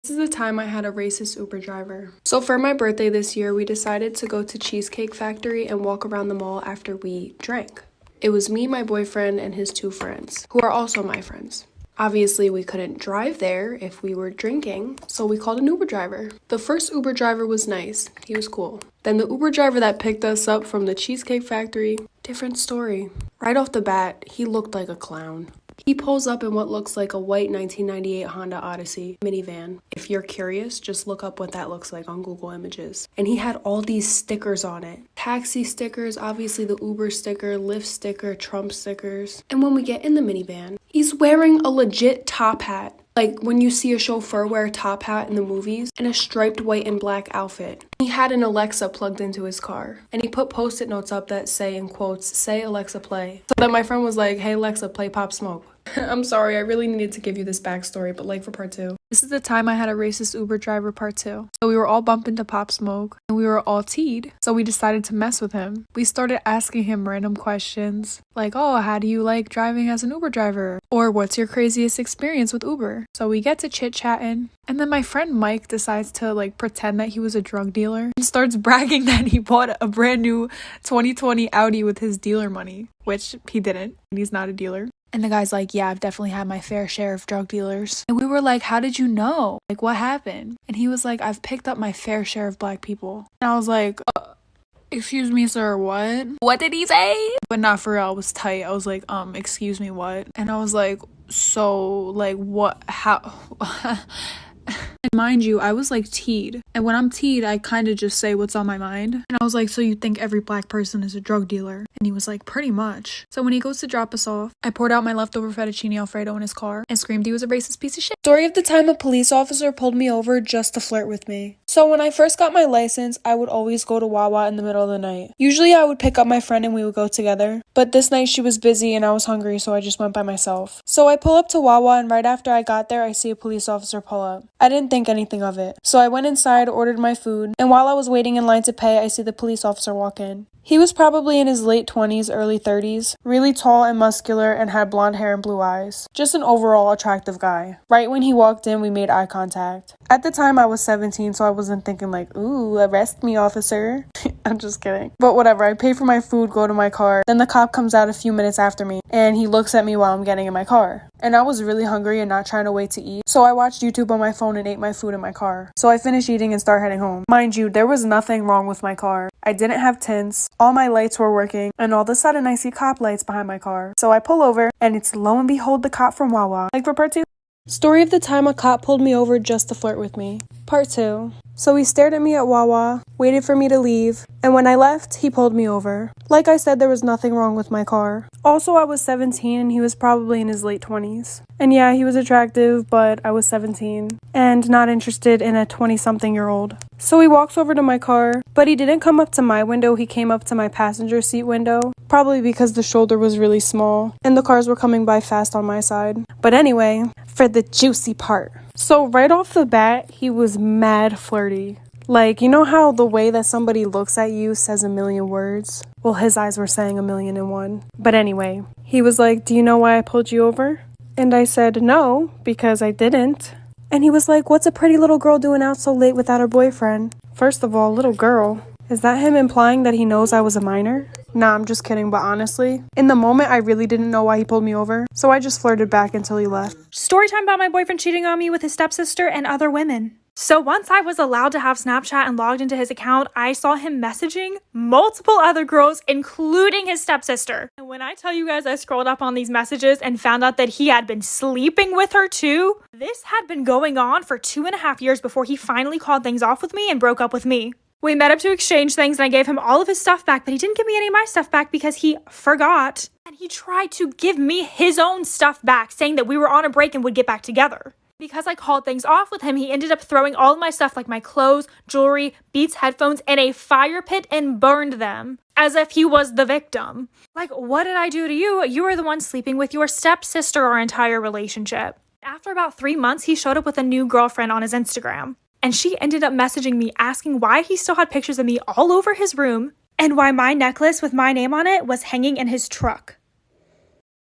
This is the time I had a racist Uber driver. So for my birthday this year, we decided to go to Cheesecake Factory and walk around the mall after we drank. It was me, my boyfriend, and his 2 friends, who are also my friends. Obviously, we couldn't drive there if we were drinking, so we called an Uber driver. The first Uber driver was nice. He was cool. Then the Uber driver that picked us up from the Cheesecake Factory, different story. Right off the bat, he looked like a clown. He pulls up in what looks like a white 1998 Honda Odyssey minivan. If you're curious, just look up what that looks like on Google Images. And he had all these stickers on it. Taxi stickers, obviously the Uber sticker, Lyft sticker, Trump stickers. And when we get in the minivan, he's wearing a legit top hat. Like when you see a chauffeur wear a top hat in the movies, and a striped white and black outfit. He had an Alexa plugged into his car, and he put post-it notes up that say, in quotes, "Say Alexa play." So then my friend was like, "Hey Alexa, play Pop Smoke." I'm sorry, I really needed to give you this backstory, but like for part 2. This is the time I had a racist Uber driver part 2. So we were all bumping to Pop Smoke, and we were all teed, so we decided to mess with him. We started asking him random questions, like, oh, how do you like driving as an Uber driver? Or what's your craziest experience with Uber? So we get to chit-chatting, and then my friend Mike decides to like pretend that he was a drug dealer and starts bragging that he bought a brand new 2020 Audi with his dealer money, which he didn't, and he's not a dealer. And the guy's like, yeah, I've definitely had my fair share of drug dealers. And we were like, how did you know? Like, what happened? And he was like, I've picked up my fair share of black people. And I was like, excuse me, sir, what? What did he say? But not for real, I was tight. I was like, excuse me, what? And I was like, so, like, what, how? And mind you, I was like teed. And when I'm teed, I kind of just say what's on my mind. And I was like, so you think every black person is a drug dealer? And he was like, pretty much. So when he goes to drop us off, I poured out my leftover fettuccine alfredo in his car and screamed he was a racist piece of shit. Story of the time a police officer pulled me over just to flirt with me. So when I first got my license, I would always go to Wawa in the middle of the night. Usually I would pick up my friend and we would go together. But this night she was busy and I was hungry, so I just went by myself. So I pull up to Wawa, and right after I got there, I see a police officer pull up. I didn't think anything of it. So I went inside, ordered my food, and while I was waiting in line to pay, I see the police officer walk in. He was probably in his late 20s, early 30s, really tall and muscular, and had blonde hair and blue eyes. Just an overall attractive guy. Right when he walked in, we made eye contact. At the time, I was 17, so I wasn't thinking like, ooh, arrest me, officer. I'm just kidding. But whatever, I pay for my food, go to my car. Then the cop comes out a few minutes after me, and he looks at me while I'm getting in my car. And I was really hungry and not trying to wait to eat, so I watched YouTube on my phone and ate my food in my car. So I finished eating and started heading home. Mind you, there was nothing wrong with my car. I didn't have tints, all my lights were working, and all of a sudden I see cop lights behind my car. So I pull over, and it's lo and behold the cop from Wawa. Like for part 2. Story of the time a cop pulled me over just to flirt with me. Part 2. So he stared at me at Wawa, waited for me to leave, and when I left, he pulled me over. Like I said, there was nothing wrong with my car. Also, I was 17 and he was probably in his late 20s. And yeah, he was attractive, but I was 17 and not interested in a 20-something-year-old. So he walks over to my car, but he didn't come up to my window, he came up to my passenger seat window. Probably because the shoulder was really small and the cars were coming by fast on my side. But anyway, for the juicy part. So right off the bat, he was mad flirty. Like, you know how the way that somebody looks at you says a million words? Well, his eyes were saying 1,000,001. But anyway, he was like, do you know why I pulled you over? And I said, no, because I didn't. And he was like, what's a pretty little girl doing out so late without her boyfriend? First of all, little girl. Is that him implying that he knows I was a minor? Nah, I'm just kidding, but honestly, in the moment, I really didn't know why he pulled me over, so I just flirted back until he left. Story time about my boyfriend cheating on me with his stepsister and other women. So once I was allowed to have Snapchat and logged into his account, I saw him messaging multiple other girls, including his stepsister. And when I tell you guys I scrolled up on these messages and found out that he had been sleeping with her too, this had been going on for 2.5 years before he finally called things off with me and broke up with me. We met up to exchange things and I gave him all of his stuff back, but he didn't give me any of my stuff back because he forgot. And he tried to give me his own stuff back, saying that we were on a break and would get back together. Because I called things off with him, he ended up throwing all of my stuff like my clothes, jewelry, Beats headphones in a fire pit and burned them. As if he was the victim. Like, what did I do to you? You were the one sleeping with your stepsister our entire relationship. After about 3 months, he showed up with a new girlfriend on his Instagram. And she ended up messaging me asking why he still had pictures of me all over his room and why my necklace with my name on it was hanging in his truck.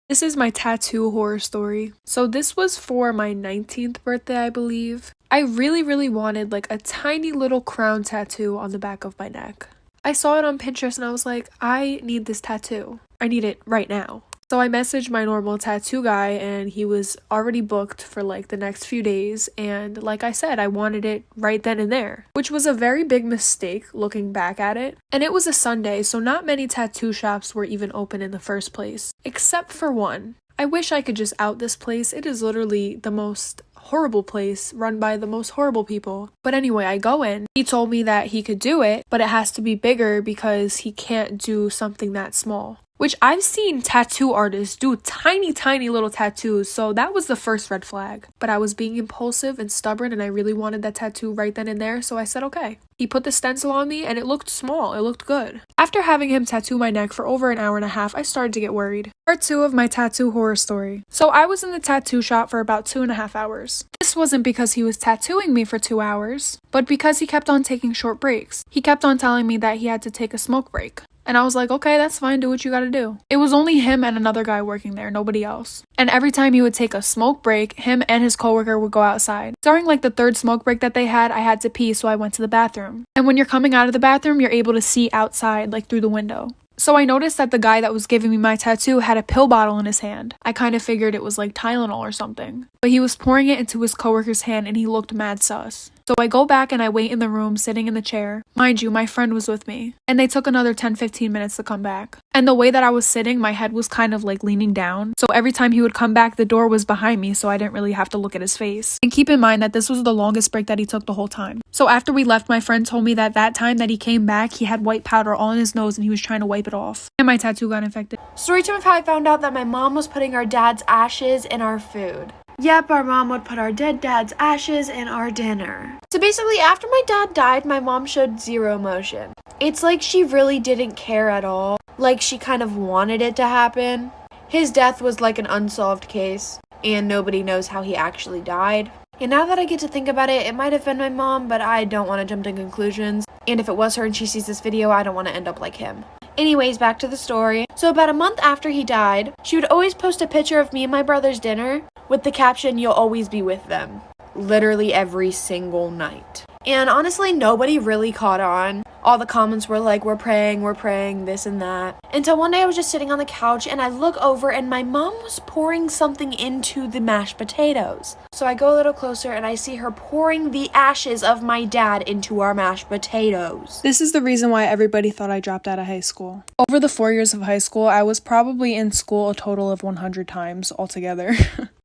This is my tattoo horror story. So this was for my 19th birthday, I believe. I really wanted like a tiny little crown tattoo on the back of my neck. I saw it on Pinterest and I was like, I need this tattoo. I need it right now. So I messaged my normal tattoo guy and he was already booked for like the next few days, and like I said, I wanted it right then and there, which was a very big mistake looking back at it. And it was a Sunday, so not many tattoo shops were even open in the first place, except for one. I wish I could just out this place. It is literally the most horrible place run by the most horrible people. But anyway, I go in. He told me that he could do it, but it has to be bigger because he can't do something that small. Which I've seen tattoo artists do tiny little tattoos, so that was the first red flag. But I was being impulsive and stubborn and I really wanted that tattoo right then and there, so I said okay. He put the stencil on me and it looked small, it looked good. After having him tattoo my neck for over an hour and a half, I started to get worried. Part 2 of my tattoo horror story. So I was in the tattoo shop for about 2.5 hours. This wasn't because he was tattooing me for 2 hours, but because he kept on taking short breaks. He kept on telling me that he had to take a smoke break. And I was like, okay, that's fine, do what you gotta do. It was only him and another guy working there, nobody else. And every time he would take a smoke break, him and his coworker would go outside. During like the third smoke break that they had, I had to pee, so I went to the bathroom. And when you're coming out of the bathroom, you're able to see outside, like through the window. So I noticed that the guy that was giving me my tattoo had a pill bottle in his hand. I kind of figured it was like Tylenol or something. But he was pouring it into his coworker's hand and he looked mad sus. So I go back and I wait in the room, sitting in the chair. Mind you, my friend was with me. And they took another 10-15 minutes to come back. And the way that I was sitting, my head was kind of like leaning down. So every time he would come back, the door was behind me, so I didn't really have to look at his face. And keep in mind that this was the longest break that he took the whole time. So after we left, my friend told me that time that he came back, he had white powder all in his nose and he was trying to wipe it off. And my tattoo got infected. Storytime of how I found out that my mom was putting our dad's ashes in our food. Yep, our mom would put our dead dad's ashes in our dinner. So basically, after my dad died, my mom showed zero emotion. It's like she really didn't care at all. Like she kind of wanted it to happen. His death was like an unsolved case, and nobody knows how he actually died. And now that I get to think about it, it might have been my mom, but I don't want to jump to conclusions. And if it was her and she sees this video, I don't want to end up like him. Anyways, back to the story. So about a month after he died, she would always post a picture of me and my brother's dinner with the caption, "You'll always be with them." Literally every single night. And honestly, nobody really caught on. All the comments were like, we're praying, this and that. Until one day I was just sitting on the couch and I look over and my mom was pouring something into the mashed potatoes. So I go a little closer and I see her pouring the ashes of my dad into our mashed potatoes. This is the reason why everybody thought I dropped out of high school. Over the 4 years of high school, I was probably in school a total of 100 times altogether.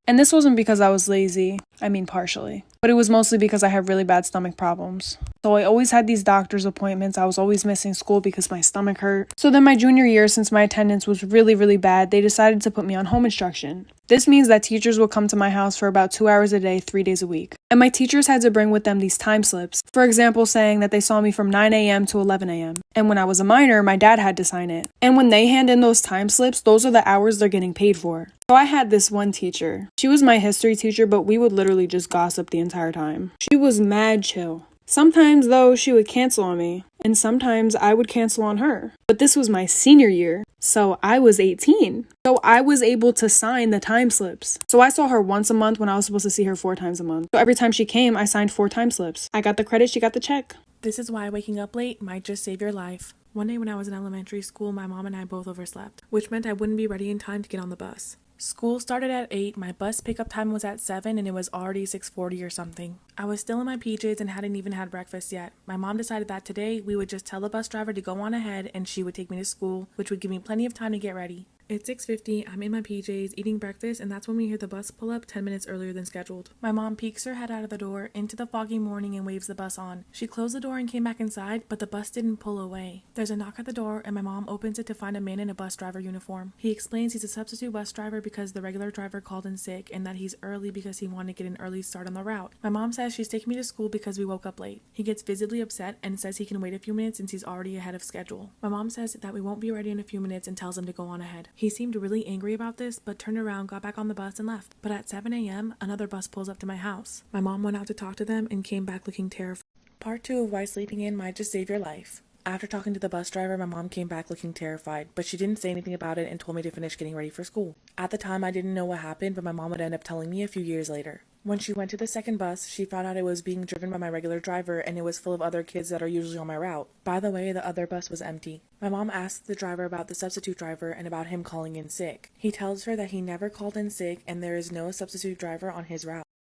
And this wasn't because I was lazy. I mean, partially. But it was mostly because I had really bad stomach problems. So I always had these doctor's appointments. I was always missing school because my stomach hurt. So then my junior year, since my attendance was really bad, they decided to put me on home instruction. This means that teachers would come to my house for about 2 hours a day, 3 days a week. And my teachers had to bring with them these time slips. For example, saying that they saw me from 9 a.m. to 11 a.m. And when I was a minor, my dad had to sign it. And when they hand in those time slips, those are the hours they're getting paid for. So I had this one teacher. She was my history teacher, but we would literally just gossip the entire time. She was mad chill. Sometimes, though, she would cancel on me, and sometimes I would cancel on her. But this was my senior year, so I was 18. So I was able to sign the time slips. So I saw her once a month when I was supposed to see her 4 times a month. So every time she came, I signed 4 time slips. I got the credit, she got the check. This is why waking up late might just save your life. One day when I was in elementary school, my mom and I both overslept, which meant I wouldn't be ready in time to get on the bus. School started at 8, my bus pickup time was at 7, and it was already 6:40 or something. I was still in my PJs and hadn't even had breakfast yet. My mom decided that today we would just tell the bus driver to go on ahead and she would take me to school, which would give me plenty of time to get ready. It's 6:50, I'm in my PJs eating breakfast, and that's when we hear the bus pull up 10 minutes earlier than scheduled. My mom peeks her head out of the door into the foggy morning and waves the bus on. She closed the door and came back inside, but the bus didn't pull away. There's a knock at the door and my mom opens it to find a man in a bus driver uniform. He explains he's a substitute bus driver because the regular driver called in sick and that he's early because he wanted to get an early start on the route. My mom says she's taking me to school because we woke up late. He gets visibly upset and says he can wait a few minutes since he's already ahead of schedule. My mom says that we won't be ready in a few minutes and tells him to go on ahead. He seemed really angry about this, but turned around, got back on the bus, and left. But at 7 a.m., another bus pulls up to my house. My mom went out to talk to them and came back looking terrified. Part 2 of why sleeping in might just save your life. After talking to the bus driver, my mom came back looking terrified, but she didn't say anything about it and told me to finish getting ready for school. At the time, I didn't know what happened, but my mom would end up telling me a few years later. When she went to the second bus, she found out it was being driven by my regular driver and it was full of other kids that are usually on my route. By the way, the other bus was empty. My mom asked the driver about the substitute driver and about him calling in sick. He tells her that he never called in sick and there is no substitute driver on his route.